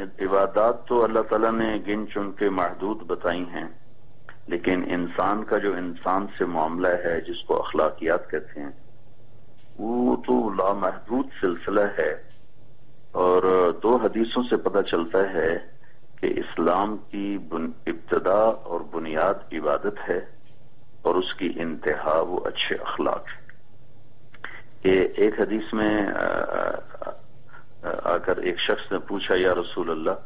عبادات تو اللہ تعالیٰ نے گن چن کے محدود بتائی ہیں، لیکن انسان کا جو انسان سے معاملہ ہے جس کو اخلاقیات کہتے ہیں وہ تو لامحدود سلسلہ ہے. اور 2 حدیثوں سے پتہ چلتا ہے کہ اسلام کی ابتدا اور بنیاد عبادت ہے اور اس کی انتہا وہ اچھے اخلاق ہے. کہ ایک حدیث میں آ کر ایک شخص نے پوچھا یا رسول اللہ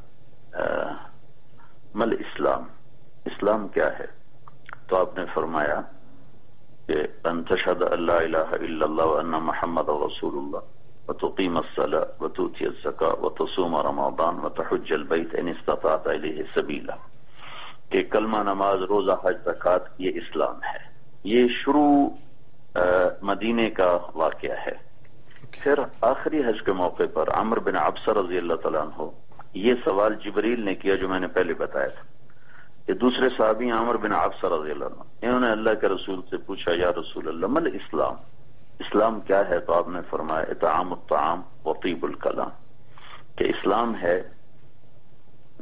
مل اسلام، اسلام کیا ہے؟ تو آپ نے فرمایا کہ ان تشہد ان لا الہ الا اللہ وان محمد رسول اللہ وتقیم الصلاة وتؤتی الزکاة وتصوم رمضان وتحج البیت ان استطعت الیہ سبیلا، کہ کلمہ، نماز، روزہ، حج، زکوٰۃ یہ اسلام ہے. یہ شروع مدینے کا واقعہ ہے. پھر آخری حج کے موقع پر عمر بن عبسہ رضی اللہ تعالیٰ عنہ یہ سوال جبریل نے کیا جو میں نے پہلے بتایا تھا کہ دوسرے صحابی عمر بن عبسہ رضی اللہ عنہ انہوں نے اللہ کے رسول سے پوچھا یا رسول اللہ مل اسلام، اسلام کیا ہے؟ تو آپ نے فرمایا اطعام الطعام وطیب الکلام، کہ اسلام ہے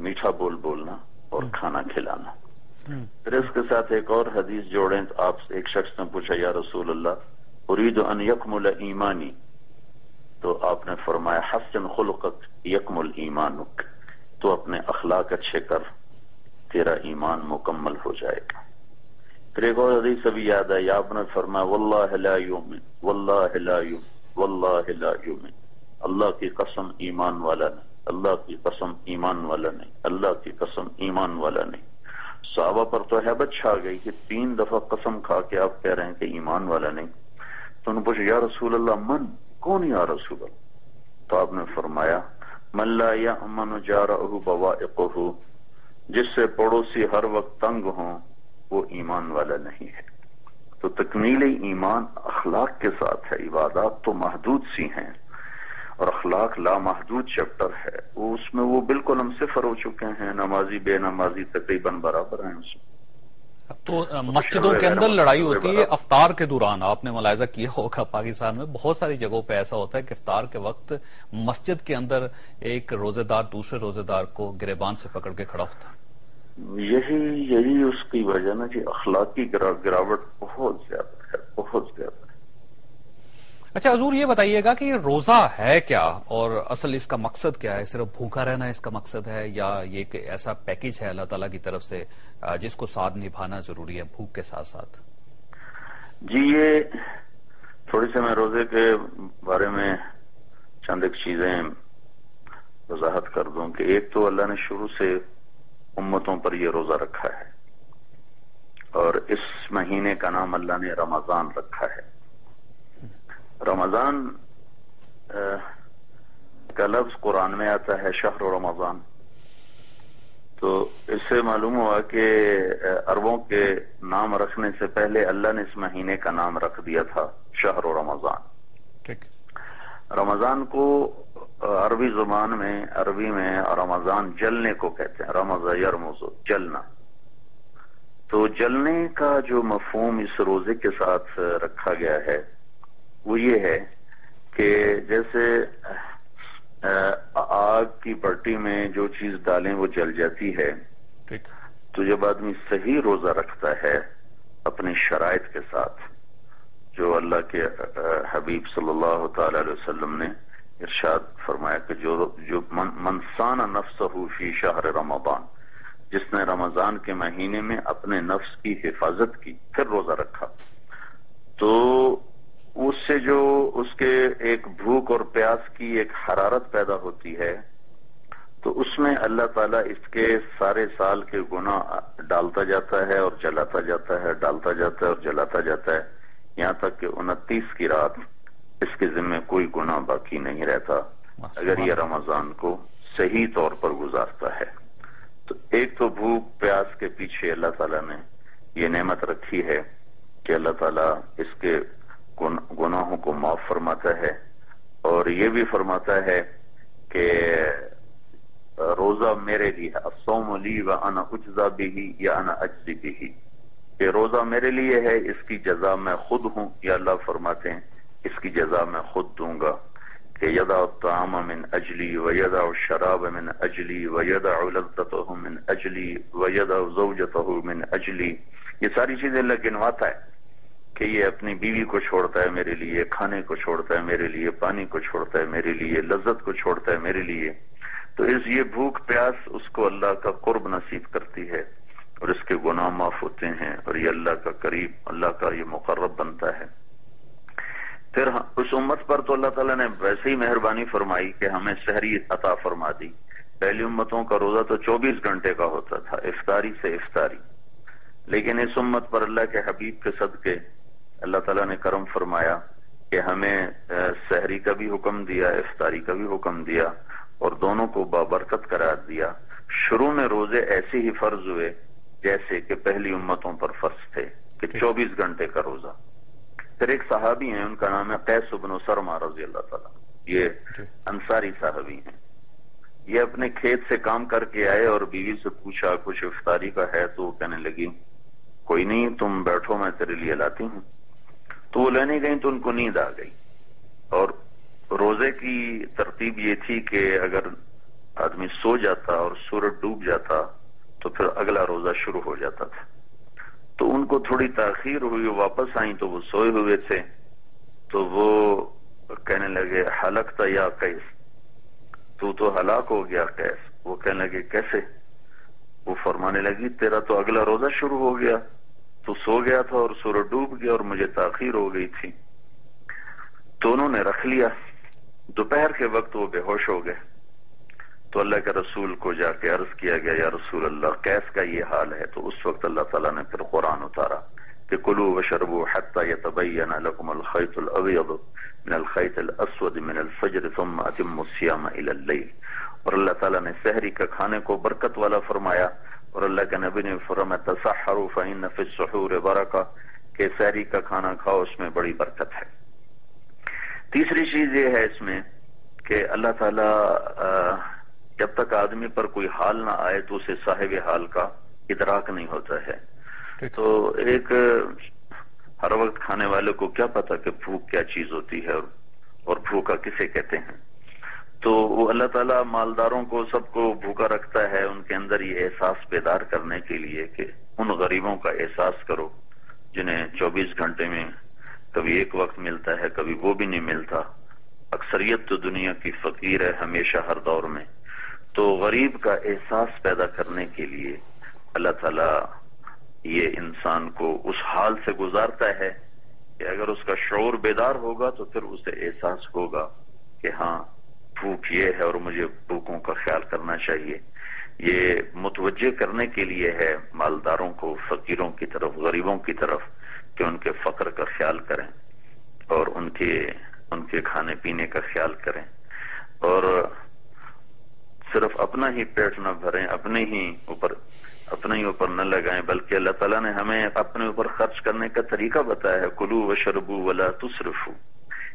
میٹھا بول بولنا اور کھانا کھلانا. پھر اس کے ساتھ ایک اور حدیث جوڑیں. آپ ایک شخص نے پوچھا یا رسول اللہ اريد ان يكمل ایمانی، تو آپ نے فرمایا حسن خلقک یکمل ایمانک، تو اپنے اخلاق اچھے کر تیرا ایمان مکمل ہو جائے گا. پھر ایک اور حدیث ابھی یاد ہے، آپ نے فرمایا واللہ لا یؤمن واللہ لا یؤمن واللہ لا یؤمن، اللہ کی قسم ایمان والا نہیں، اللہ کی قسم ایمان والا نہیں، اللہ کی قسم ایمان والا نہیں. صحابہ پر تو ہیبت چھا گئی کہ 3 دفعہ قسم کھا کے آپ کہہ رہے ہیں کہ ایمان والا نہیں. تو انہوں نے پوچھا یا رسول اللہ من، کون یا رسول اللہ؟ تو آپ نے فرمایا من لا یأمن جارہ بوائقہ، جس سے پڑوسی ہر وقت تنگ ہوں وہ ایمان والا نہیں ہے. تو تکمیل ایمان اخلاق کے ساتھ ہے. عبادات تو محدود سی ہیں اور اخلاق لامحدود چیپٹر ہے. وہ اس میں وہ بالکل ہم صفر ہو چکے ہیں، نمازی بے نمازی تقریباً برابر ہیں اس میں. تو مسجدوں کے اندر لڑائی ہوتی ہے افطار کے دوران. آپ نے ملاحظہ کیا ہوگا پاکستان میں بہت ساری جگہوں پہ ایسا ہوتا ہے کہ افطار کے وقت مسجد کے اندر ایک روزے دار دوسرے روزے دار کو گریبان سے پکڑ کے کھڑا ہوتا ہے. یہی اس کی وجہ نا کہ اخلاقی گراوٹ بہت زیادہ ہے، بہت زیادہ ہے. اچھا حضور یہ بتائیے گا کہ روزہ ہے کیا اور اصل اس کا مقصد کیا ہے؟ صرف بھوکا رہنا اس کا مقصد ہے یا یہ ایک ایسا پیکیج ہے اللہ تعالیٰ کی طرف سے جس کو ساتھ نبھانا ضروری ہے بھوک کے ساتھ ساتھ؟ جی یہ تھوڑی سی میں روزے کے بارے میں چند ایک چیزیں وضاحت کر دوں کہ ایک تو اللہ نے شروع سے امتوں پر یہ روزہ رکھا ہے اور اس مہینے کا نام اللہ نے رمضان رکھا ہے. رمضان کا لفظ قرآن میں آتا ہے شہر رمضان، تو اس سے معلوم ہوا کہ عربوں کے نام رکھنے سے پہلے اللہ نے اس مہینے کا نام رکھ دیا تھا شہر رمضان. ٹھیک. رمضان کو عربی زبان میں رمضان جلنے کو کہتے ہیں، رمض یرمض جلنا. تو جلنے کا جو مفہوم اس روزے کے ساتھ رکھا گیا ہے وہ یہ ہے کہ جیسے آگ کی بٹی میں جو چیز ڈالیں وہ جل جاتی ہے. تو جب آدمی صحیح روزہ رکھتا ہے اپنی شرائط کے ساتھ جو اللہ کے حبیب صلی اللہ تعالی علیہ وسلم نے ارشاد فرمایا کہ جو من صان نفسہ فی شہر رمضان، جس نے رمضان کے مہینے میں اپنے نفس کی حفاظت کی پھر روزہ رکھا، تو اس سے جو اس کے ایک بھوک اور پیاس کی ایک حرارت پیدا ہوتی ہے تو اس میں اللہ تعالیٰ اس کے سارے سال کے گناہ ڈالتا جاتا ہے اور جلاتا جاتا ہے، ڈالتا جاتا ہے اور جلاتا جاتا ہے، یہاں تک کہ 29 کی رات اس کے ذمہ کوئی گناہ باقی نہیں رہتا اگر یہ رمضان کو صحیح طور پر گزارتا ہے. تو ایک تو بھوک پیاس کے پیچھے اللہ تعالیٰ نے یہ نعمت رکھی ہے کہ اللہ تعالیٰ اس کے گناہوں کو معاف فرماتا ہے اور یہ بھی فرماتا ہے کہ روزہ میرے لیے ہے، الصوم لی وانا اجزی بہ یا انا اجزی بہ، کہ روزہ میرے لیے ہے، اس کی جزا میں خود ہوں، یا اللہ فرماتے ہیں اس کی جزا میں خود دوں گا. کہ یدع الطعام من اجلی ویدع الشراب من اجلی ویدع لذتہ من اجلی ویدع زوجتہ من اجلی، یہ ساری چیزیں اللہ گنواتا ہے کہ یہ اپنی بیوی کو چھوڑتا ہے میرے لیے، کھانے کو چھوڑتا ہے میرے لیے، پانی کو چھوڑتا ہے میرے لیے، لذت کو چھوڑتا ہے میرے لیے. تو یہ بھوک پیاس اس کو اللہ کا قرب نصیب کرتی ہے اور اس کے گناہ معاف ہوتے ہیں اور یہ اللہ کا قریب، اللہ کا یہ مقرب بنتا ہے. پھر اس امت پر تو اللہ تعالیٰ نے ویسے ہی مہربانی فرمائی کہ ہمیں سحری عطا فرما دی. پہلی امتوں کا روزہ تو 24 گھنٹے کا ہوتا تھا، افطاری سے افطاری، لیکن اس امت پر اللہ کے حبیب کے صدقے اللہ تعالیٰ نے کرم فرمایا کہ ہمیں سحری کا بھی حکم دیا، افطاری کا بھی حکم دیا اور دونوں کو بابرکت قرار دیا. شروع میں روزے ایسے ہی فرض ہوئے جیسے کہ پہلی امتوں پر فرض تھے کہ 24 گھنٹے کا روزہ. پھر ایک صحابی ہیں، ان کا نام ہے قیس بن سرما رضی اللہ تعالیٰ، یہ انصاری صحابی ہیں. یہ اپنے کھیت سے کام کر کے آئے اور بیوی سے پوچھا کچھ افطاری کا ہے، تو وہ کہنے لگی کوئی نہیں، تم بیٹھو میں تیرے لیے لاتی ہوں. تو وہ لینے گئی تو ان کو نیند آ گئی. اور روزے کی ترتیب یہ تھی کہ اگر آدمی سو جاتا اور سورج ڈوب جاتا تو پھر اگلا روزہ شروع ہو جاتا تھا. تو ان کو تھوڑی تاخیر ہوئی، واپس آئیں تو وہ سوئے ہوئے تھے. تو وہ کہنے لگے ہلکت یا قیس، تو ہلاک ہو گیا قیس. وہ کہنے لگے کیسے؟ وہ فرمانے لگی تیرا تو اگلا روزہ شروع ہو گیا، تو سو گیا تھا اور سورج ڈوب گیا اور مجھے تاخیر ہو گئی تھی. تو انہوں نے رکھ لیا. دوپہر کے وقت وہ بے ہوش ہو گئے. تو اللہ کے رسول کو جا کے عرض کیا گیا یا رسول اللہ قیس کا یہ حال ہے. تو اس وقت اللہ تعالیٰ نے پھر قرآن اتارا کہ کلوا واشربوا حتى يتبين لكم الخيط الابيض من الخيط الاسود من الفجر ثم اتموا الصيام الى الليل. اور اللہ تعالیٰ نے سحری کا کھانے کو برکت والا فرمایا اور اللہ کے نبی نے فرمایا تسحروا فإن في السحور برکہ، کہ سحری کا کھانا کھاؤ، اس میں بڑی برکت ہے. تیسری چیز یہ ہے اس میں کہ اللہ تعالیٰ جب تک آدمی پر کوئی حال نہ آئے تو اسے صاحب حال کا ادراک نہیں ہوتا ہے. تو ایک ہر وقت کھانے والے کو کیا پتا کہ بھوک کیا چیز ہوتی ہے اور بھوکا کسے کہتے ہیں. تو وہ اللہ تعالیٰ مالداروں کو سب کو بھوکا رکھتا ہے ان کے اندر یہ احساس بیدار کرنے کے لیے کہ ان غریبوں کا احساس کرو جنہیں 24 گھنٹے میں کبھی ایک وقت ملتا ہے، کبھی وہ بھی نہیں ملتا. اکثریت تو دنیا کی فقیر ہے ہمیشہ ہر دور میں. تو غریب کا احساس پیدا کرنے کے لیے اللہ تعالیٰ یہ انسان کو اس حال سے گزارتا ہے کہ اگر اس کا شعور بیدار ہوگا تو پھر اسے احساس ہوگا کہ ہاں بھوک یہ ہے اور مجھے بھوکوں کا خیال کرنا چاہیے. یہ متوجہ کرنے کے لیے ہے مالداروں کو فقیروں کی طرف، غریبوں کی طرف، کہ ان کے فقر کا خیال کریں اور ان کے کھانے پینے کا خیال کریں اور صرف اپنا ہی پیٹ نہ بھریں، اپنے ہی اوپر نہ لگائیں، بلکہ اللہ تعالیٰ نے ہمیں اپنے اوپر خرچ کرنے کا طریقہ بتایا ہے. کلوا واشربوا ولا تسرفوا.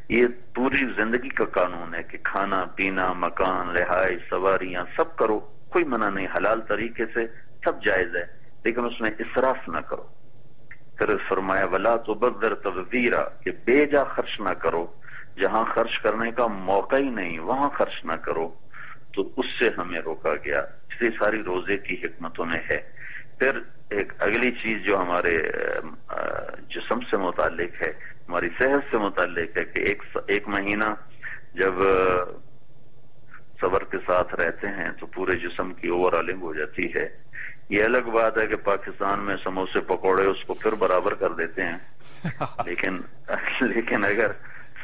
یہ پوری زندگی کا قانون ہے کہ کھانا پینا، مکان، رہائش، سواریاں سب کرو، کوئی منع نہیں، حلال طریقے سے سب جائز ہے، لیکن اس میں اسراف نہ کرو. پھر فرمایا ولا تبذر تبذیرا، کہ بے جا خرچ نہ کرو، جہاں خرچ کرنے کا موقع ہی نہیں وہاں خرچ نہ کرو. تو اس سے ہمیں روکا گیا. اس لیے ساری روزے کی حکمتوں میں ہے. پھر ایک اگلی چیز جو ہمارے جسم سے متعلق ہے، ہماری صحت سے متعلق ہے کہ ایک مہینہ جب صبر کے ساتھ رہتے ہیں تو پورے جسم کی اوور آلنگ ہو جاتی ہے. یہ الگ بات ہے کہ پاکستان میں سموسے پکوڑے اس کو پھر برابر کر دیتے ہیں، لیکن اگر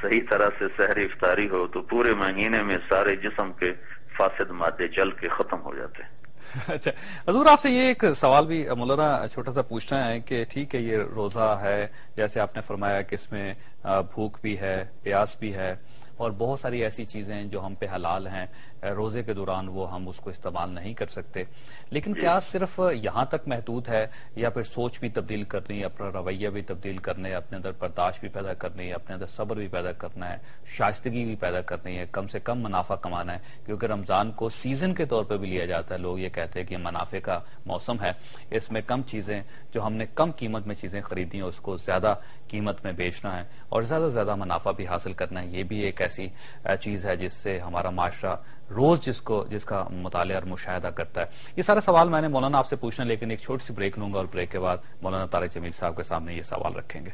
صحیح طرح سے سحری افطاری ہو تو پورے مہینے میں سارے جسم کے فاسد مادے جل کے ختم ہو جاتے ہیں. اچھا حضور، آپ سے یہ ایک سوال بھی مولانا چھوٹا سا پوچھنا ہے کہ ٹھیک ہے یہ روزہ ہے، جیسے آپ نے فرمایا کہ اس میں بھوک بھی ہے، پیاس بھی ہے اور بہت ساری ایسی چیزیں جو ہم پہ حلال ہیں، روزے کے دوران وہ ہم اس کو استعمال نہیں کر سکتے، لیکن کیا صرف یہاں تک محدود ہے یا پھر سوچ بھی تبدیل کرنی ہے، اپنا رویہ بھی تبدیل کرنا ہے، اپنے اندر برداشت بھی پیدا کرنی ہے، اپنے اندر صبر بھی پیدا کرنا ہے، شائستگی بھی پیدا کرنی ہے، کم سے کم منافع کمانا ہے، کیونکہ رمضان کو سیزن کے طور پہ بھی لیا جاتا ہے، لوگ یہ کہتے ہیں کہ منافع کا موسم ہے، اس میں کم چیزیں جو ہم نے کم قیمت میں چیزیں خریدی ہیں اس کو زیادہ قیمت میں بیچنا ہے اور زیادہ سے زیادہ منافع بھی حاصل کرنا ہے۔ یہ بھی ایک ایسی چیز ہے جس سے ہمارا معاشرہ روز جس کا مطالعہ اور مشاہدہ کرتا ہے۔ یہ سارا سوال میں نے مولانا آپ سے پوچھنا، لیکن ایک چھوٹی سی بریک لوں گا اور بریک کے بعد مولانا طارق جمیل صاحب کے سامنے یہ سوال رکھیں گے۔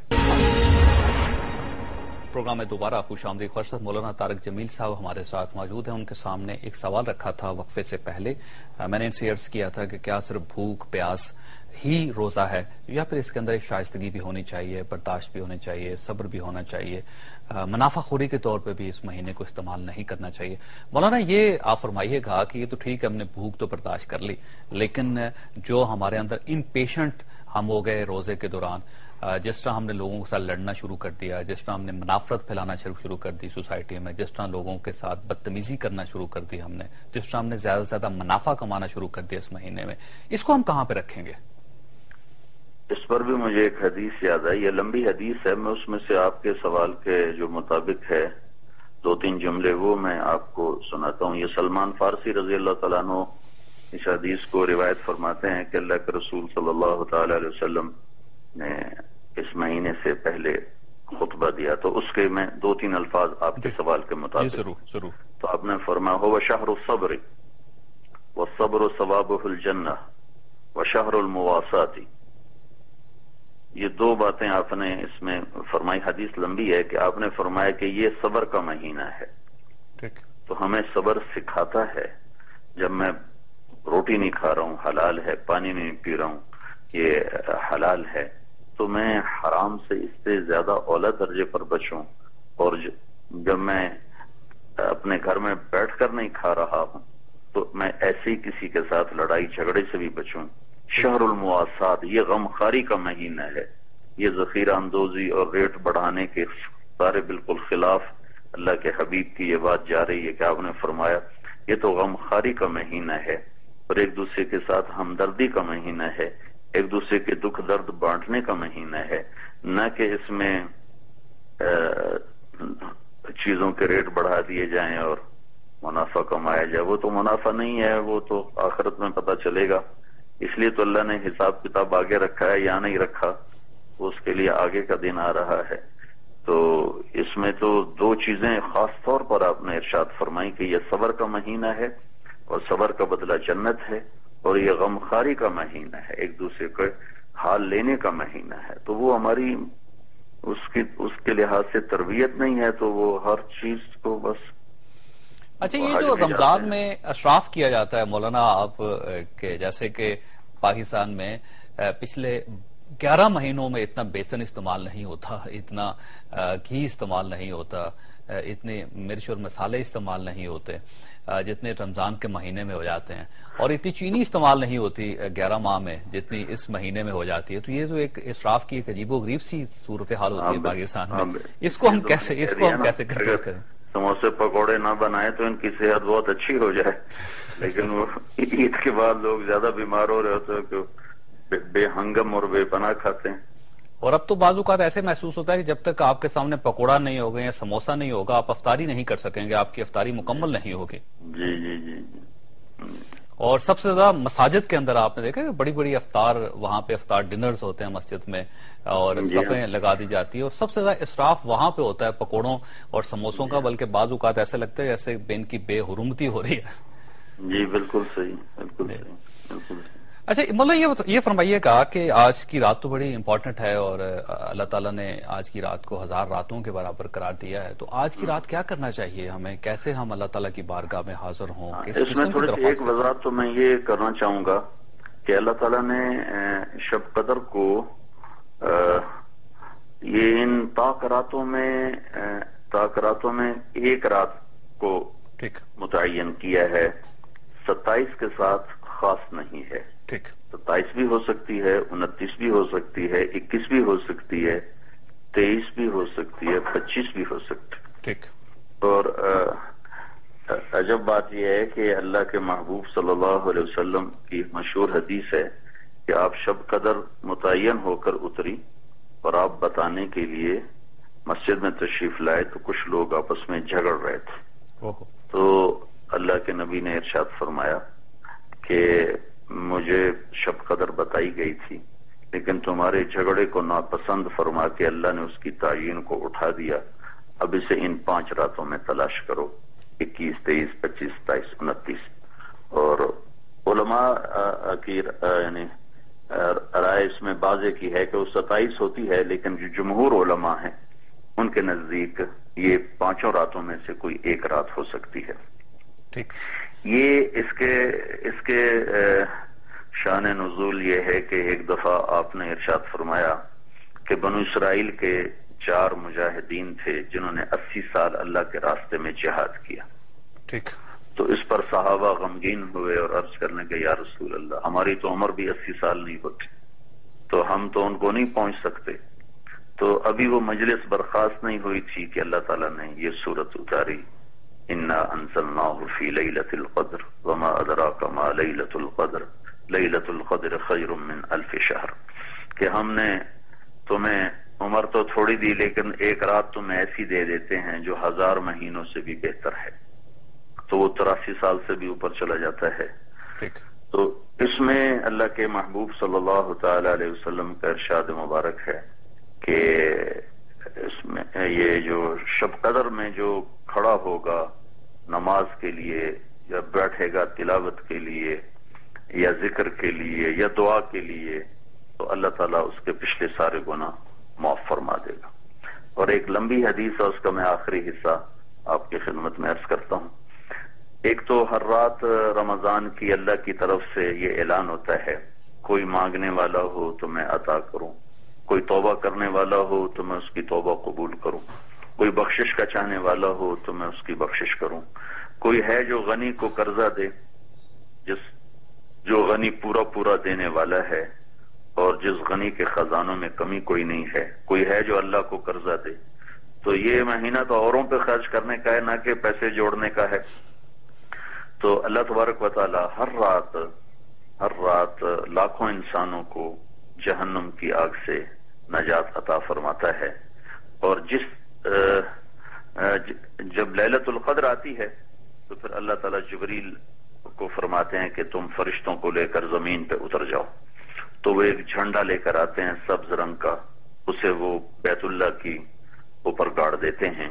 پروگرام میں دوبارہ خوش آمدید خورشید مولانا طارق جمیل صاحب ہمارے ساتھ موجود ہیں۔ ان کے سامنے ایک سوال رکھا تھا وقفے سے پہلے، میں نے ان سے عرض کیا تھا کہ کیا صرف بھوک پیاس ہی روزہ ہے یا پھر اس کے اندر ایک شائستگی بھی ہونی چاہیے، برداشت بھی ہونی چاہیے، صبر بھی ہونا چاہیے، منافع خوری کے طور پہ بھی اس مہینے کو استعمال نہیں کرنا چاہیے۔ مولانا یہ آپ فرمائیے گا کہ یہ تو ٹھیک ہے ہم نے بھوک تو برداشت کر لی، لیکن جو ہمارے اندر امپیشنٹ ہم ہو گئے روزے کے دوران، جس طرح ہم نے لوگوں کے ساتھ لڑنا شروع کر دیا، جس طرح ہم نے منافرت پھیلانا شروع کر دی سوسائٹی میں، جس طرح لوگوں کے ساتھ بدتمیزی کرنا شروع کر دی ہم نے، جس طرح ہم نے زیادہ سے زیادہ منافع کمانا شروع کر دیا اس مہینے میں، اس کو ہم کہاں پہ رکھیں گے؟ اس پر بھی مجھے ایک حدیث یاد آئی، یہ لمبی حدیث ہے، میں اس میں سے آپ کے سوال کے جو مطابق ہے 2-3 جملے وہ میں آپ کو سناتا ہوں۔ یہ سلمان فارسی رضی اللہ تعالیٰ عنہ اس حدیث کو روایت فرماتے ہیں کہ اللہ کے رسول صلی اللہ تعالی علیہ وسلم نے اس مہینے سے پہلے خطبہ دیا، تو اس کے میں 2-3 الفاظ آپ کے سوال کے مطابق ضرور۔ تو آپ نے فرمایا هو شهر الصبر والصبر ثوابه الجنہ وشهر المواساة۔ یہ 2 باتیں آپ نے اس میں فرمائی، حدیث لمبی ہے کہ آپ نے فرمایا کہ یہ صبر کا مہینہ ہے، تو ہمیں صبر سکھاتا ہے۔ جب میں روٹی نہیں کھا رہا ہوں حلال ہے، پانی نہیں پی رہا ہوں یہ حلال ہے، تو میں حرام سے اس سے زیادہ اعلیٰ درجے پر بچوں، اور جب میں اپنے گھر میں بیٹھ کر نہیں کھا رہا ہوں تو میں ایسے ہی کسی کے ساتھ لڑائی جھگڑے سے بھی بچوں۔ شہر المواسات، یہ غم خاری کا مہینہ ہے، یہ ذخیرہ اندوزی اور ریٹ بڑھانے کے سارے بالکل خلاف اللہ کے حبیب کی یہ بات جا رہی ہے کہ آپ نے فرمایا یہ تو غم خاری کا مہینہ ہے اور ایک دوسرے کے ساتھ ہمدردی کا مہینہ ہے، ایک دوسرے کے دکھ درد بانٹنے کا مہینہ ہے، نہ کہ اس میں چیزوں کے ریٹ بڑھا دیے جائیں اور منافع کمایا جائے۔ وہ تو منافع نہیں ہے، وہ تو آخرت میں پتہ چلے گا، اس لیے تو اللہ نے حساب کتاب آگے رکھا ہے، یا نہیں رکھا اس کے لیے آگے کا دن آ رہا ہے۔ تو اس میں تو 2 چیزیں خاص طور پر آپ نے ارشاد فرمائی کہ یہ صبر کا مہینہ ہے اور صبر کا بدلہ جنت ہے، اور یہ غم خاری کا مہینہ ہے، ایک دوسرے کو حال لینے کا مہینہ ہے۔ تو وہ ہماری اس کے لحاظ سے تربیت نہیں ہے، تو وہ ہر چیز کو بس۔ اچھا، یہ جو رمضان میں اشراف کیا جاتا ہے مولانا آپ کہ جیسے کہ پاکستان میں پچھلے 11 مہینوں میں اتنا بیسن استعمال نہیں ہوتا، اتنا گھی استعمال نہیں ہوتا، اتنے مرچ اور مسالے استعمال نہیں ہوتے جتنے رمضان کے مہینے میں ہو جاتے ہیں، اور اتنی چینی استعمال نہیں ہوتی 11 ماہ میں جتنی اس مہینے میں ہو جاتی ہے۔ تو یہ تو ایک اسراف کی ایک عجیب و غریب سی صورتحال ہوتی ہے پاکستان میں، اس کو ہم کیسے کنٹرول کریں؟ سموسے پکوڑے نہ بنائے تو ان کی صحت بہت اچھی ہو جائے، لیکن وہ عید کے بعد لوگ زیادہ بیمار ہو رہے ہوتے ہیں کہ بے ہنگم اور بے پناہ کھاتے ہیں۔ اور اب تو بعض اوقات ایسے محسوس ہوتا ہے کہ جب تک آپ کے سامنے پکوڑا نہیں ہوگا یا سموسا نہیں ہوگا آپ افطاری نہیں کر سکیں گے، آپ کی افطاری مکمل نہیں ہوگی۔ جی جی جی۔ اور سب سے زیادہ مساجد کے اندر آپ نے دیکھا کہ بڑی بڑی افطار، وہاں پہ افطار ڈنرز ہوتے ہیں مسجد میں اور صفیں لگا دی جاتی ہے، اور سب سے زیادہ اسراف وہاں پہ ہوتا ہے پکوڑوں اور سموسوں کا، بلکہ بعض اوقات ایسے لگتا ہے جیسے ان کی بے حرمتی ہو رہی ہے۔ جی بالکل صحیح، بالکل صحیح، بالکل صحیح۔ اچھا مولانا یہ فرمائیے گا کہ آج کی رات تو بڑی امپورٹنٹ ہے اور اللہ تعالیٰ نے آج کی رات کو 1000 راتوں کے برابر قرار دیا ہے، تو آج کی رات کیا کرنا چاہیے ہمیں؟ کیسے ہم اللہ تعالیٰ کی بارگاہ میں حاضر ہوں؟ اس میں تھوڑی سی ایک وضاحت تو میں یہ کرنا چاہوں گا کہ اللہ تعالیٰ نے شب قدر کو یہ ان طاق راتوں میں ایک رات کو متعین کیا ہے، 27 کے ساتھ خاص نہیں ہے۔ 27 بھی ہو سکتی ہے، 29 بھی ہو سکتی ہے، 21 بھی ہو سکتی ہے، 23 بھی ہو سکتی ہے، 25 بھی ہو سکتی ہے۔ اور عجب بات یہ ہے کہ اللہ کے محبوب صلی اللہ علیہ وسلم کی مشہور حدیث ہے کہ آپ شب قدر متعین ہو کر اتری اور آپ بتانے کے لیے مسجد میں تشریف لائے تو کچھ لوگ آپس میں جھگڑ رہے تھے. تو اللہ کے نبی نے ارشاد فرمایا کہ مجھے شب قدر بتائی گئی تھی، لیکن تمہارے جھگڑے کو ناپسند فرما کے اللہ نے اس کی تعین کو اٹھا دیا. اب اسے ان 5 راتوں میں تلاش کرو، 21، 23، 25، 27، 29. اور علماء کی یعنی رائے اس میں بازے کی ہے کہ وہ 27 ہوتی ہے، لیکن جو جمہور علماء ہیں ان کے نزدیک یہ 5 راتوں میں سے کوئی ایک رات ہو سکتی ہے. ٹھیک. یہ اس کے شان نزول یہ ہے کہ ایک دفعہ آپ نے ارشاد فرمایا کہ بنو اسرائیل کے 4 مجاہدین تھے جنہوں نے 80 سال اللہ کے راستے میں جہاد کیا. ٹھیک. تو اس پر صحابہ غمگین ہوئے اور عرض کرنے کے یا رسول اللہ، ہماری تو عمر بھی 80 سال نہیں ہوتی، تو ہم تو ان کو نہیں پہنچ سکتے. تو ابھی وہ مجلس برخاست نہیں ہوئی تھی کہ اللہ تعالیٰ نے یہ سورت اتاری، انا انزلناہ فی لیلۃ القدر وما ادراک ما لیلۃ القدر لیلۃ القدر خیر من 1000 شہر، کہ ہم نے تمہیں عمر تو تھوڑی دی لیکن ایک رات تمہیں ایسی دے دیتے ہیں جو 1000 مہینوں سے بھی بہتر ہے. تو وہ 83 سال سے بھی اوپر چلا جاتا ہے. تو اس میں اللہ کے محبوب صلی اللہ تعالی علیہ وسلم کا ارشاد مبارک ہے کہ اس میں یہ جو شب قدر میں جو کھڑا ہوگا نماز کے لیے یا بیٹھے گا تلاوت کے لیے یا ذکر کے لیے یا دعا کے لیے، تو اللہ تعالیٰ اس کے پچھلے سارے گناہ معاف فرما دے گا. اور ایک لمبی حدیث ہے، اس کا میں آخری حصہ آپ کی خدمت میں عرض کرتا ہوں. ایک تو ہر رات رمضان کی اللہ کی طرف سے یہ اعلان ہوتا ہے، کوئی مانگنے والا ہو تو میں عطا کروں، کوئی توبہ کرنے والا ہو تو میں اس کی توبہ قبول کروں، کوئی بخشش کا چاہنے والا ہو تو میں اس کی بخشش کروں. کوئی ہے جو غنی کو قرضہ دے، جو غنی پورا دینے والا ہے اور جس غنی کے خزانوں میں کمی کوئی نہیں ہے، کوئی ہے جو اللہ کو قرضہ دے. تو یہ مہینہ تو اوروں پہ خرچ کرنے کا ہے، نہ کہ پیسے جوڑنے کا ہے. تو اللہ تبارک و تعالی ہر رات لاکھوں انسانوں کو جہنم کی آگ سے نجات عطا فرماتا ہے. اور جب لیلۃ القدر آتی ہے تو پھر اللہ تعالیٰ جبریل کو فرماتے ہیں کہ تم فرشتوں کو لے کر زمین پہ اتر جاؤ. تو وہ ایک جھنڈا لے کر آتے ہیں سبز رنگ کا، اسے وہ بیت اللہ کی اوپر گاڑ دیتے ہیں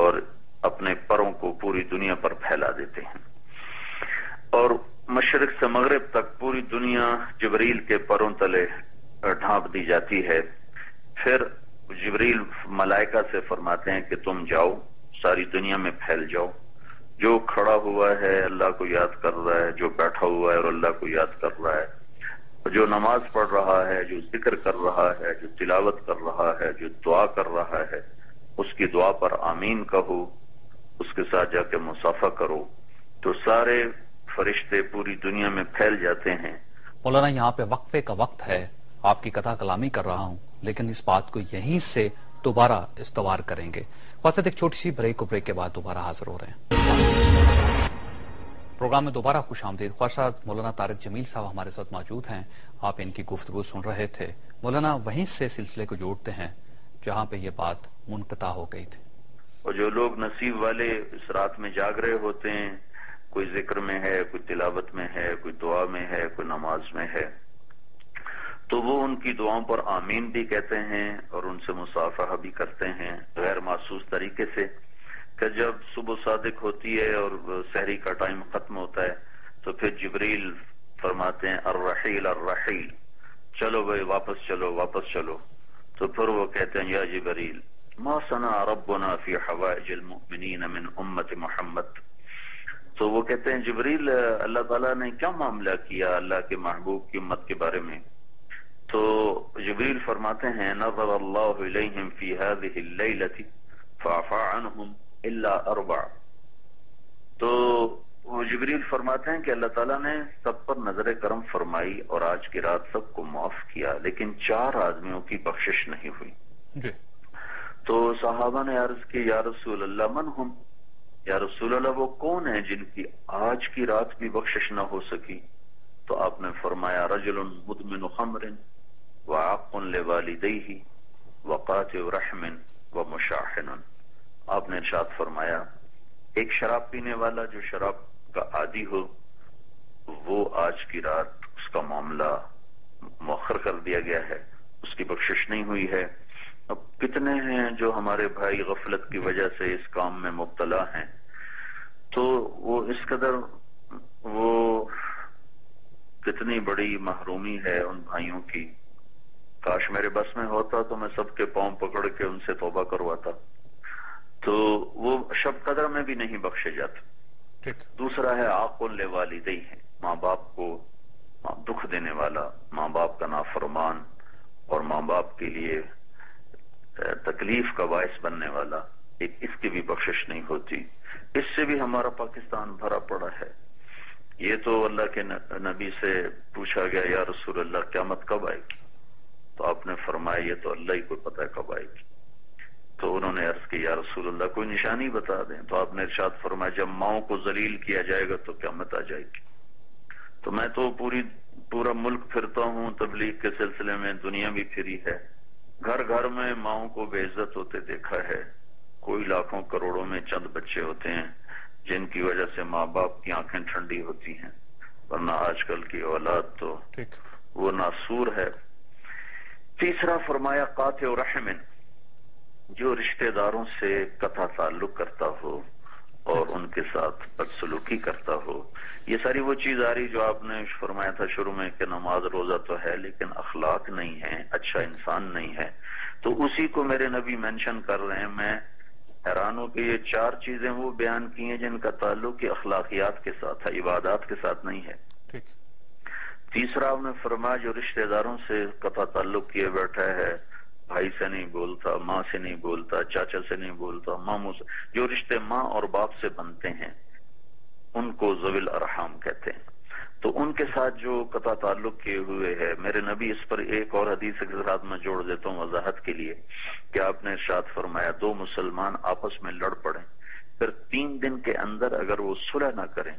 اور اپنے پروں کو پوری دنیا پر پھیلا دیتے ہیں. اور مشرق سے مغرب تک پوری دنیا جبریل کے پروں تلے ڈھانپ دی جاتی ہے. پھر جبریل ملائکہ سے فرماتے ہیں کہ تم جاؤ، ساری دنیا میں پھیل جاؤ. جو کھڑا ہوا ہے اللہ کو یاد کر رہا ہے، جو بیٹھا ہوا ہے اور اللہ کو یاد کر رہا ہے، جو نماز پڑھ رہا ہے، جو ذکر کر رہا ہے، جو تلاوت کر رہا ہے، جو دعا کر رہا ہے، اس کی دعا پر آمین کہو، اس کے ساتھ جا کے مصافحہ کرو. تو سارے فرشتے پوری دنیا میں پھیل جاتے ہیں. مولانا یہاں پہ وقفے کا وقت ہے، آپ کی قطع کلامی کر رہا ہوں، لیکن اس بات کو یہیں سے دوبارہ استوار کریں گے. واسطے ایک چھوٹی سی بریک کے بعد دوبارہ حاضر ہو رہے ہیں. پروگرام میں دوبارہ خوش آمدید. خواہشات مولانا طارق جمیل صاحب ہمارے ساتھ موجود ہیں. آپ ان کی گفتگو سن رہے تھے. مولانا وہیں سے سلسلے کو جوڑتے ہیں جہاں پہ یہ بات منقطع ہو گئی تھی. اور جو لوگ نصیب والے اس رات میں جاگ رہے ہوتے ہیں، کوئی ذکر میں ہے، کوئی تلاوت میں ہے، کوئی دعا میں ہے، کوئی نماز میں ہے، تو وہ ان کی دعاؤں پر آمین بھی کہتے ہیں اور ان سے مصافحہ بھی کرتے ہیں غیر محسوس طریقے سے. کہ جب صبح صادق ہوتی ہے اور سحری کا ٹائم ختم ہوتا ہے تو پھر جبریل فرماتے ہیں الرحیل الرحیل، چلو بھائی واپس چلو. تو پھر وہ کہتے ہیں یا جبریل ما صنع ربنا فی حوائج المؤمنین من امت محمد. تو وہ کہتے ہیں جبریل اللہ تعالیٰ نے کیا معاملہ کیا اللہ کے محبوب کی امت کے بارے میں؟ تو جبریل فرماتے ہیں نظر اللہ الیہم فی هذه اللیلۃ فعفى عنہم الا 4. تو وہ جبریل فرماتے ہیں کہ اللہ تعالیٰ نے سب پر نظر کرم فرمائی اور آج کی رات سب کو معاف کیا، لیکن 4 آدمیوں کی بخشش نہیں ہوئی. جی. تو صحابہ نے عرض کی یا رسول اللہ من ہم، یا رسول اللہ وہ کون ہیں جن کی آج کی رات بھی بخشش نہ ہو سکی؟ تو آپ نے فرمایا رجل مدمن خمر وعاق لوالدیہ وقاطع رحم ومشاحن. آپ نے ارشاد فرمایا ایک شراب پینے والا جو شراب کا عادی ہو، وہ آج کی رات اس کا معاملہ مؤخر کر دیا گیا ہے، اس کی بخشش نہیں ہوئی ہے. اب کتنے ہیں جو ہمارے بھائی غفلت کی وجہ سے اس کام میں مبتلا ہیں، تو وہ اس قدر وہ کتنی بڑی محرومی ہے ان بھائیوں کی. کاش میرے بس میں ہوتا تو میں سب کے پاؤں پکڑ کے ان سے توبہ کرواتا. تو وہ شب قدر میں بھی نہیں بخشے جاتے. دوسرا ہے عاق لوالدیہ، ماں باپ کو دکھ دینے والا، ماں باپ کا نافرمان اور ماں باپ کے لیے تکلیف کا باعث بننے والا، اس کی بھی بخشش نہیں ہوتی. اس سے بھی ہمارا پاکستان بھرا پڑا ہے. یہ تو اللہ کے نبی سے پوچھا گیا یا رسول اللہ قیامت کب آئے گی؟ تو آپ نے فرمایا یہ تو اللہ ہی کو پتہ ہے کب آئے گی. تو انہوں نے عرض کی یا رسول اللہ کوئی نشانی بتا دیں. تو آپ نے ارشاد فرمایا جب ماؤں کو ذلیل کیا جائے گا تو قیامت آ جائے گی. تو میں تو پورا ملک پھرتا ہوں تبلیغ کے سلسلے میں، دنیا بھی پھری ہے، گھر گھر میں ماؤں کو بے عزت ہوتے دیکھا ہے. کوئی لاکھوں کروڑوں میں چند بچے ہوتے ہیں جن کی وجہ سے ماں باپ کی آنکھیں ٹھنڈی ہوتی ہیں، ورنہ آج کل کی اولاد تو وہ ناسور ہے. تیسرا فرمایا قاطع رحم، جو رشتہ داروں سے قطع تعلق کرتا ہو اور ان کے ساتھ بدسلوکی کرتا ہو. یہ ساری وہ چیز آ رہی جو آپ نے فرمایا تھا شروع میں کہ نماز روزہ تو ہے لیکن اخلاق نہیں ہے، اچھا انسان نہیں ہے. تو اسی کو میرے نبی مینشن کر رہے ہیں. میں حیران ہوں کہ یہ 4 چیزیں وہ بیان کی ہیں جن کا تعلق کی اخلاقیات کے ساتھ ہے، عبادات کے ساتھ نہیں ہے. تیسرا آپ نے فرمایا جو رشتہ داروں سے قطع تعلق کیے بیٹھا ہے، بھائی سے نہیں بولتا، ماں سے نہیں بولتا، چاچا سے نہیں بولتا، ماموں سے، جو رشتے ماں اور باپ سے بنتے ہیں ان کو ذوی الارحام کہتے ہیں. تو ان کے ساتھ جو قطع تعلق کیے ہوئے ہے، میرے نبی اس پر ایک اور حدیث کے ساتھ میں جوڑ دیتا ہوں وضاحت کے لیے کہ آپ نے ارشاد فرمایا 2 مسلمان آپس میں لڑ پڑیں، پھر 3 دن کے اندر اگر وہ صلح نہ کریں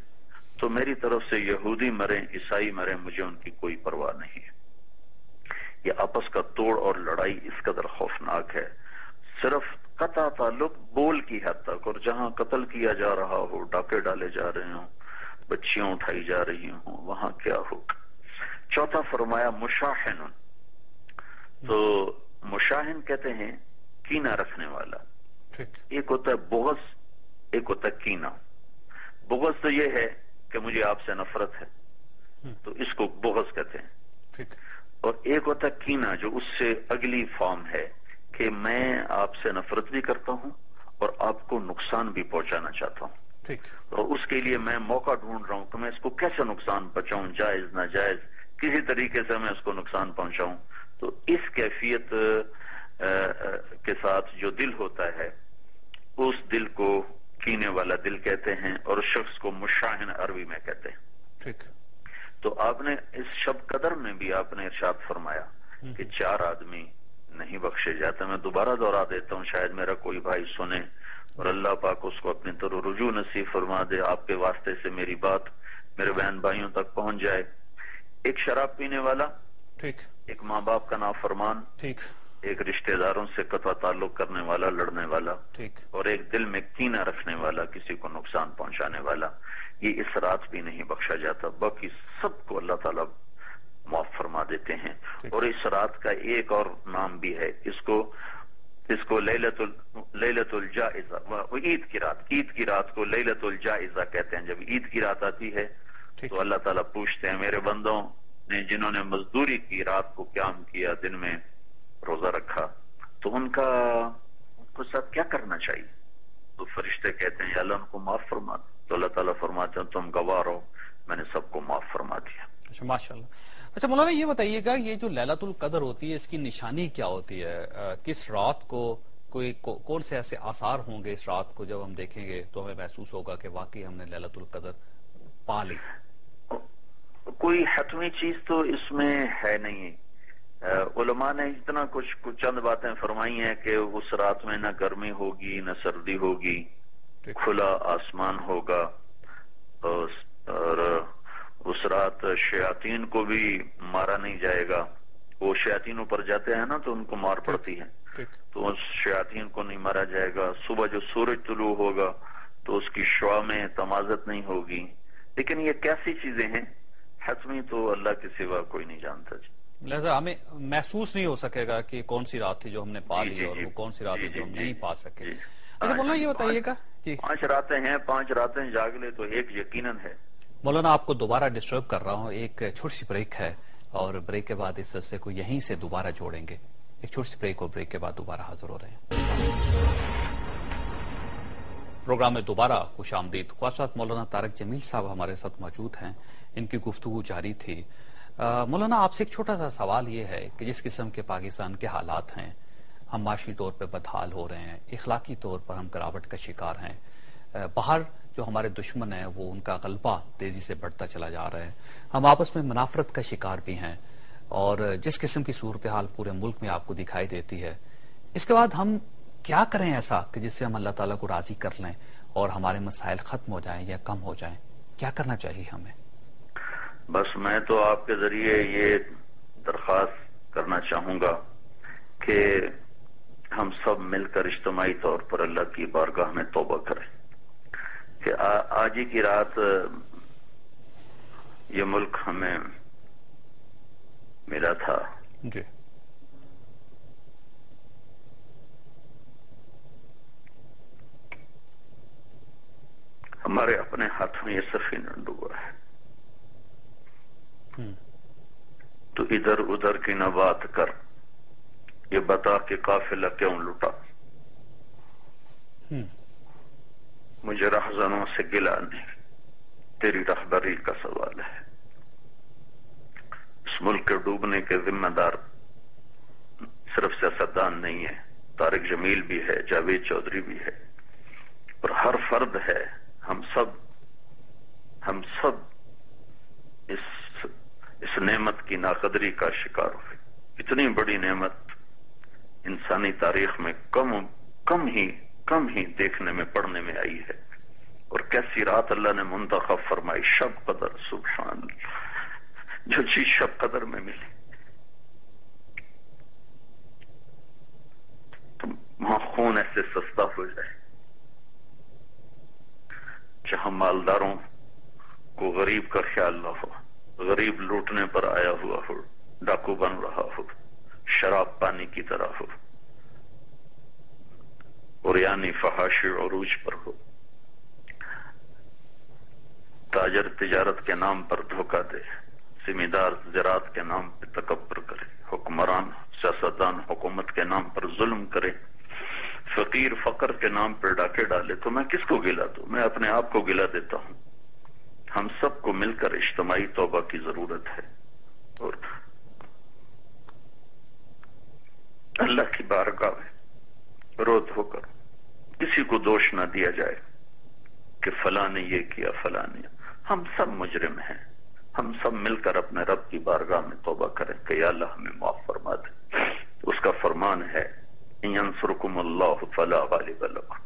تو میری طرف سے یہودی مریں عیسائی مریں، مجھے ان کی کوئی پرواہ نہیں ہے. یہ آپس کا توڑ اور لڑائی اس قدر خوفناک ہے. صرف قطع تعلق بول کی حد تک، اور جہاں قتل کیا جا رہا ہو، ڈاکے ڈالے جا رہے ہوں، بچیاں اٹھائی جا رہی ہوں، وہاں کیا ہوگا. چوتھا فرمایا مشاحن، تو مشاحن کہتے ہیں کینہ رکھنے والا. ایک ہوتا ہے بغض، ایک ہوتا ہے کینہ. بغض تو یہ ہے کہ مجھے آپ سے نفرت ہے تو اس کو بغض کہتے ہیں، اور ایک ہوتا ہے کینہ جو اس سے اگلی فارم ہے کہ میں آپ سے نفرت بھی کرتا ہوں اور آپ کو نقصان بھی پہنچانا چاہتا ہوں. اور اس کے لیے میں موقع ڈھونڈ رہا ہوں کہ میں اس کو کیسے نقصان پہنچاؤں، جائز ناجائز کسی طریقے سے میں اس کو نقصان پہنچاؤں. تو اس کیفیت کے ساتھ جو دل ہوتا ہے اس دل کو کینے والا دل کہتے ہیں، اور اس شخص کو مشاحن عربی میں کہتے ہیں. تو آپ نے اس شب قدر میں بھی آپ نے ارشاد فرمایا کہ 4 آدمی نہیں بخشے جاتے. میں دوبارہ دہرا دیتا ہوں، شاید میرا کوئی بھائی سنے اور اللہ پاک اس کو اپنی طرف رجوع نصیب فرما دے، آپ کے واسطے سے میری بات میرے بہن بھائیوں تک پہنچ جائے. ایک شراب پینے والا، ایک ماں باپ کا نافرمان، ایک رشتہ داروں سے قطع تعلق کرنے والا، لڑنے والا، اور ایک دل میں کینہ رکھنے والا، کسی کو نقصان پہنچانے والا. یہ اس رات بھی نہیں بخشا جاتا. باقی سب کو اللہ تعالیٰ معاف فرما دیتے ہیں. اور اس رات کا ایک اور نام بھی ہے، اس کو لیلۃ الجائزہ، عید کی رات کو لیلۃ الجائزہ کہتے ہیں. جب عید کی رات آتی ہے تو اللہ تعالیٰ پوچھتے ہیں میرے بندوں نے جنہوں نے مزدوری کی، رات کو قیام کیا، دن میں روزہ رکھا، تو ان کو ساتھ کیا کرنا چاہیے؟ تو فرشتے کہتے ہیں یا اللہ ان کو معاف فرما دے. تو اللہ تعالیٰ فرماتے ہیں تم گواہ رہو، میں نے سب کو معاف فرما دیا. ماشاء اللہ. اچھا مولانا یہ بتائیے گا یہ جو لیلۃ القدر ہوتی ہے اس کی نشانی کیا ہوتی ہے؟ کس رات کو کون سے ایسے آثار ہوں گے اس رات کو جب ہم دیکھیں گے تو ہمیں محسوس ہوگا کہ واقعی ہم نے لیلۃ القدر پا لی؟ کوئی حتمی چیز تو اس میں ہے نہیں. علماء نے اتنا کچھ چند باتیں فرمائی ہیں کہ اس رات میں نہ گرمی ہوگی نہ سردی ہوگی، کھلا آسمان ہوگا، اور اس رات شیاطین کو بھی مارا نہیں جائے گا. وہ شیاطین اوپر جاتے ہیں نا تو ان کو مار پڑتی ہے، تو اس شیاطین کو نہیں مارا جائے گا. صبح جو سورج طلوع ہوگا تو اس کی شعاع میں تمازت نہیں ہوگی. لیکن یہ کیسی چیزیں ہیں حتمی تو اللہ کے سوا کوئی نہیں جانتا. لہذا ہمیں محسوس نہیں ہو سکے گا کہ کون سی رات تھی جو ہم نے پا لی اور وہ کون سی رات تھی جو ہم نہیں پا سکے. اچھا مولانا یہ بتائیے گا، جی 5 راتیں ہیں، 5 راتیں جاگ لے تو ایک یقیناً ہے. مولانا آپ کو دوبارہ ڈسٹرب کر رہا ہوں، ایک چھوٹی سی بریک ہے اور بریک کے بعد اس سلسلے کو یہیں سے دوبارہ جوڑیں گے. ایک چھوٹی سی بریک اور بریک کے بعد دوبارہ حاضر ہو رہے ہیں. پروگرام میں دوبارہ خوش آمدید. خواصات مولانا طارق جمیل صاحب ہمارے ساتھ موجود ہیں، ان کی گفتگو جاری تھی. مولانا آپ سے ایک چھوٹا سا سوال یہ ہے کہ جس قسم کے پاکستان کے حالات ہیں، ہم معاشی طور پہ بدحال ہو رہے ہیں، اخلاقی طور پر ہم گراوٹ کا شکار ہیں، باہر جو ہمارے دشمن ہیں وہ ان کا غلبہ تیزی سے بڑھتا چلا جا رہا ہے، ہم آپس میں منافرت کا شکار بھی ہیں، اور جس قسم کی صورتحال پورے ملک میں آپ کو دکھائی دیتی ہے، اس کے بعد ہم کیا کریں ایسا کہ جس سے ہم اللہ تعالیٰ کو راضی کر لیں اور ہمارے مسائل ختم ہو جائیں یا کم ہو جائیں؟ کیا کرنا چاہیے ہمیں؟ بس میں تو آپ کے ذریعے یہ درخواست کرنا چاہوں گا کہ ہم سب مل کر اجتماعی طور پر اللہ کی بارگاہ میں توبہ کریں کہ آج ہی کی رات یہ ملک ہمیں ملا تھا. جی ہمارے اپنے ہاتھ میں یہ سفینہ ڈوبا ہے، تو ادھر ادھر کی نہ بات کر، یہ بتا کہ قافلہ کیوں لٹا. مجھے رہزنوں سے گلا نہیں، تیری رہبری کا سوال ہے. اس ملک کے ڈوبنے کے ذمہ دار صرف سیاستدان نہیں ہے، طارق جمیل بھی ہے، جاوید چودھری بھی ہے، اور ہر فرد ہے. ہم سب اس نعمت کی ناقدری کا شکار ہوئے. اتنی بڑی نعمت انسانی تاریخ میں کم ہی دیکھنے میں پڑھنے میں آئی ہے. اور کیسی رات اللہ نے منتخب فرمائی، شب قدر. سبحان اللہ، جو چیز شب قدر میں ملی تو وہاں خون ایسے سستا ہو جائے. جہاں مالداروں کو غریب کا خیال نہ ہو، غریب لوٹنے پر آیا ہوا ہو، ڈاکو بن رہا ہو، شراب پانی کی طرح ہو، اور یعنی فحاشی عروج پر ہو، تاجر تجارت کے نام پر دھوکہ دے، زمیندار زراعت کے نام پر تکبر کرے، حکمران سیاستدان حکومت کے نام پر ظلم کرے، فقیر فقر کے نام پر ڈاکے ڈالے، تو میں کس کو گلا دوں؟ میں اپنے آپ کو گلا دیتا ہوں. ہم سب کو مل کر اجتماعی توبہ کی ضرورت ہے، اور اللہ کی بارگاہ میں رو دھو کر کسی کو دوش نہ دیا جائے کہ فلاں نے یہ کیا، فلاں نے. ہم سب مجرم ہیں. ہم سب مل کر اپنے رب کی بارگاہ میں توبہ کریں کہ یا اللہ ہمیں معاف فرما دے. اس کا فرمان ہے ان ینصرکم اللہ فلا غالب لکم،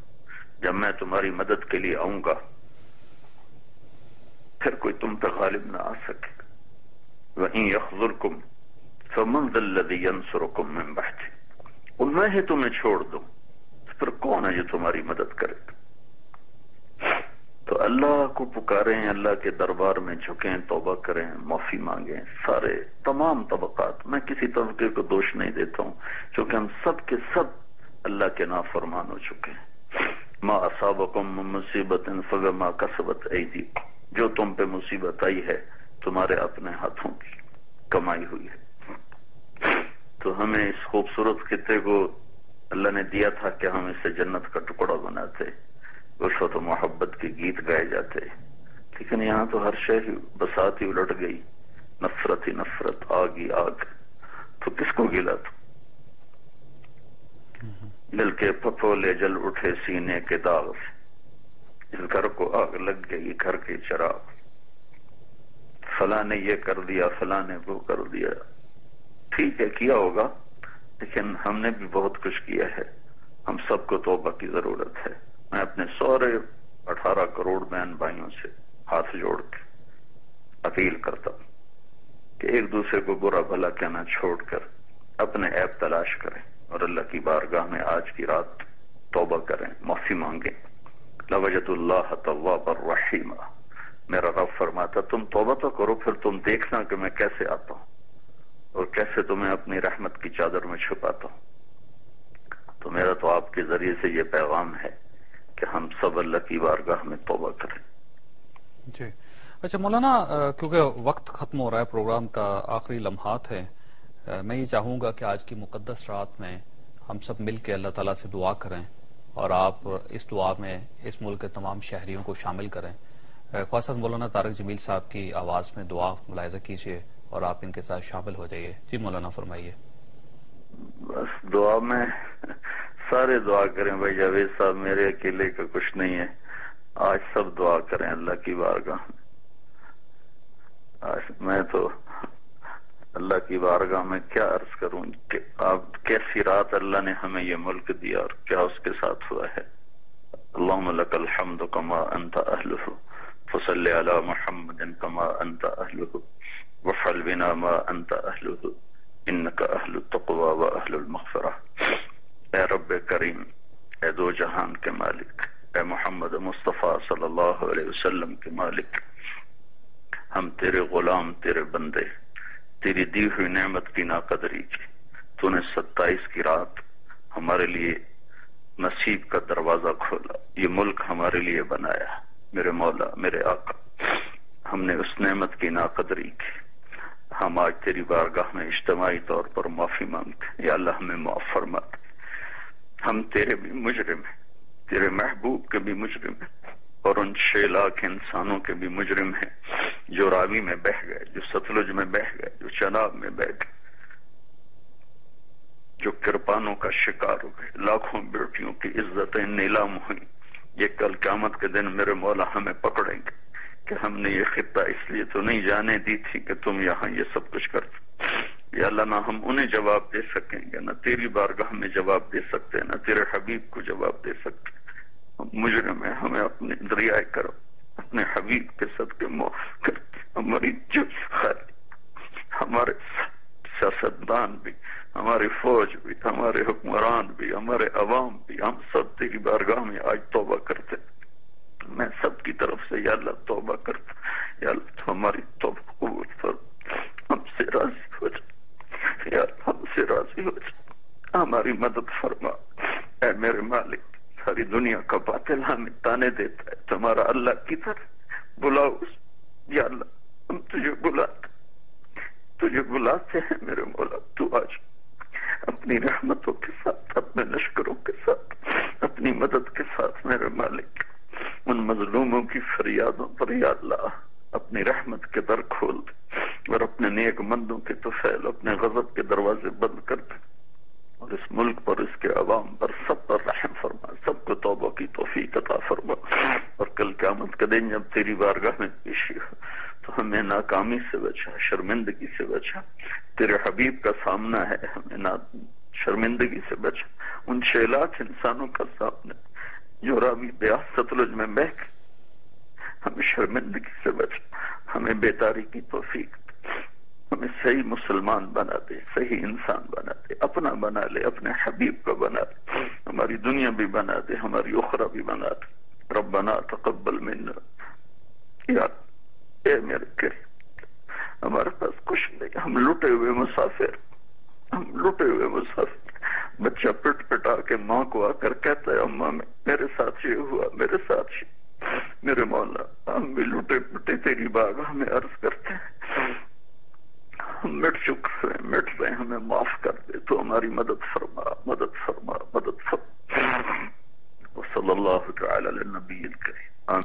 جب میں تمہاری مدد کے لیے آؤں گا پھر کوئی تم پہ غالب نہ آ سکے. وَإِن يَخْذُلْكُمْ فَمَنْ ذَا الَّذِي يَنْصُرُكُمْ مِنْ بَعْدِهِ، اور میں ہی تمہیں چھوڑ دوں تو پھر کون ہے جو تمہاری مدد کرے گا؟ تو اللہ کو پکاریں، اللہ کے دربار میں جھکیں، توبہ کریں، معافی مانگیں. سارے تمام طبقات، میں کسی طبقے کو دوش نہیں دیتا ہوں، چونکہ ہم سب کے سب اللہ کے نافرمان ہو چکے ہیں. ما اصابکم من مصیبت فبما کسبت ایدیکم، جو تم پہ مصیبت آئی ہے تمہارے اپنے ہاتھوں کی کمائی ہوئی ہے. تو ہمیں اس خوبصورت خطے کو اللہ نے دیا تھا کہ ہم اسے جنت کا ٹکڑا بناتے، اس وقت محبت کے گیت گائے جاتے، لیکن یہاں تو ہر شے بسات ہی الٹ گئی، نفرت ہی نفرت، آگ ہی آگ. تو کس کو گلا تو؟ دل کے پھپھولے جل اٹھے سینے کے داغ سے، اس گھر کو آگ لگ گئی گھر کے چراغ. فلاں نے یہ کر دیا، فلاں نے وہ کر دیا. ٹھیک ہے کیا ہوگا، لیکن ہم نے بھی بہت کچھ کیا ہے. ہم سب کو توبہ کی ضرورت ہے. میں اپنے سورے 18 کروڑ بہن بھائیوں سے ہاتھ جوڑ کے اپیل کرتا ہوں کہ ایک دوسرے کو برا بھلا کہنا چھوڑ کر اپنے عیب تلاش کریں اور اللہ کی بارگاہ میں آج کی رات توبہ کریں، معافی مانگیں۔ لوجد اللہ توابا رحیما، میرا رب فرماتا تم توبہ تو کرو، پھر تم دیکھنا کہ میں کیسے آتا ہوں اور کیسے تمہیں اپنی رحمت کی چادر میں چھپاتا ہوں۔ تو میرا تو آپ کے ذریعے سے یہ پیغام ہے کہ ہم سب اللہ کی بارگاہ میں توبہ کریں۔ جی اچھا مولانا، کیونکہ وقت ختم ہو رہا ہے، پروگرام کا آخری لمحات ہے، میں یہ چاہوں گا کہ آج کی مقدس رات میں ہم سب مل کے اللہ تعالیٰ سے دعا کریں اور آپ اس دعا میں اس ملک کے تمام شہریوں کو شامل کریں۔ خواصہ مولانا طارق جمیل صاحب کی آواز میں دعا ملاحظہ کیجیے اور آپ ان کے ساتھ شامل ہو جائیے۔ جی مولانا فرمائیے۔ بس دعا میں سارے دعا کریں بھائی جاوید صاحب، میرے اکیلے کا کچھ نہیں ہے، آج سب دعا کریں اللہ کی بارگاہ میں۔ آج میں تو اللہ کی بارگاہ میں کیا عرض کروں کہ آپ کیسی رات اللہ نے ہمیں یہ ملک دیا اور کیا اس کے ساتھ ہوا ہے۔ اللہم لک الحمد کما انت اہلہ فصلی علی محمد کما انت اہلہ وفعل بنا ما انت اہلہ انک اہل التقوی و اہل المغفرہ۔ اے رب کریم، اے دو جہان کے مالک، اے محمد مصطفیٰ صلی اللہ علیہ وسلم کے مالک، ہم تیرے غلام، تیرے بندے، تیری دی ہوئی نعمت کی ناقدری کی۔ تو نے 27 کی رات ہمارے لیے نصیب کا دروازہ کھولا، یہ ملک ہمارے لیے بنایا۔ میرے مولا، میرے آقا، ہم نے اس نعمت کی ناقدری کی۔ ہم آج تیری بارگاہ میں اجتماعی طور پر معافی مانگتے، یا اللہ ہمیں معاف فرما دے۔ ہم تیرے بھی مجرم ہیں، تیرے محبوب کے بھی مجرم ہیں، اور ان 6 لاکھ انسانوں کے بھی مجرم ہیں جو راوی میں بہ گئے، جو ستلج میں بہ گئے، جو چناب میں بہ گئے، جو کرپانوں کا شکار ہوئے، لاکھوں بیٹیوں کی عزتیں نیلام ہوئی۔ یہ کل قیامت کے دن میرے مولا ہمیں پکڑیں گے کہ ہم نے یہ خطہ اس لیے تو نہیں جانے دی تھی کہ تم یہاں یہ سب کچھ کرتے۔ یا اللہ، نہ ہم انہیں جواب دے سکیں گے، نہ تیری بارگاہ میں جواب دے سکتے، نہ تیرے حبیب کو جواب دے سکتے۔ ہم مجرم ہیں، ہمیں اپنے دریائے کرو، اپنے حبیب کے صدقے معاف کر۔ ہماری جو ہمارے سیاستدان بھی، ہماری فوج بھی، ہمارے حکمران بھی، ہمارے عوام بھی، ہم سب تیری بارگاہ میں آج توبہ کرتے۔ میں سب کی طرف سے یا اللہ توبہ کرتا، یا اللہ تو ہماری توبہ قبول فرما، ہم سے راضی ہو جا، یا اللہ ہم سے راضی ہو جا، ہماری مدد فرما۔ اے میرے مالک، ساری دنیا کا باطل ہمیں تانے دیتا ہے، تمہارا اللہ کی طرف بلاؤ۔ یا اللہ ہم تجھے بلاتے ہیں میرے مولا، تو آج اپنی رحمتوں کے ساتھ، اپنے لشکروں کے ساتھ، اپنی مدد کے ساتھ میرے مالک ان مظلوموں کی فریادوں پر یا اللہ اپنی رحمت کے در کھول دے، اور اپنے نیک مندوں کے طفیل اپنے غضب کے دروازے بند کر دے، اور اس ملک پر، اس کے عوام پر، سب پر رحم فرما، سب کو توبہ کی توفیق عطا فرما۔ اور کل قیامت کے دن جب تیری بارگاہ میں پیشی ہو تو ہمیں ناکامی سے بچا، شرمندگی سے بچا۔ تیرے حبیب کا سامنا ہے، ہمیں شرمندگی سے بچا۔ ان 6 لاکھ انسانوں کا سامنا جو راوی بیاس ستلج میں بہ گئے، ہمیں شرمندگی سے بچا، ہمیں بیداری کی توفیق، ہمیں صحیح مسلمان بنا دے، صحیح انسان بنا دے، اپنا بنا لے، اپنے حبیب کا بنا دے، ہماری دنیا بھی بنا دے، ہماری اخرى بھی بنا دے۔ ربنا تقبل منا، یا اے میرے کریم، ہمارے پاس کچھ نہیں، ہم لٹے ہوئے مسافر، ہم لٹے ہوئے مسافر۔ بچہ پٹ پٹا کے ماں کو آ کر کہتا ہے اماں میرے ساتھ یہ ہوا، میرے ساتھ یہ۔ میرے مولا، ہم بھی لٹے پٹے تیری بارگاہ میں عرض کرتے ہیں، ہم مٹ چکے ہیں، مٹ رہے ہیں، ہمیں معاف کر دے، تو ہماری مدد فرما، مدد فرما، مدد فرما۔ وصلی اللہ تعالی علی النبی الکریم۔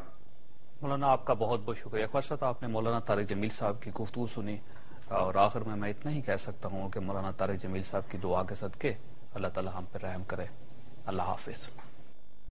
مولانا آپ کا بہت بہت شکریہ۔ خواہشہ آپ نے مولانا طارق جمیل صاحب کی گفتگو سنی، اور آخر میں اتنا ہی کہہ سکتا ہوں کہ مولانا طارق جمیل صاحب کی دعا کے صدقے اللہ تعالی ہم پر رحم کرے۔ اللہ حافظ۔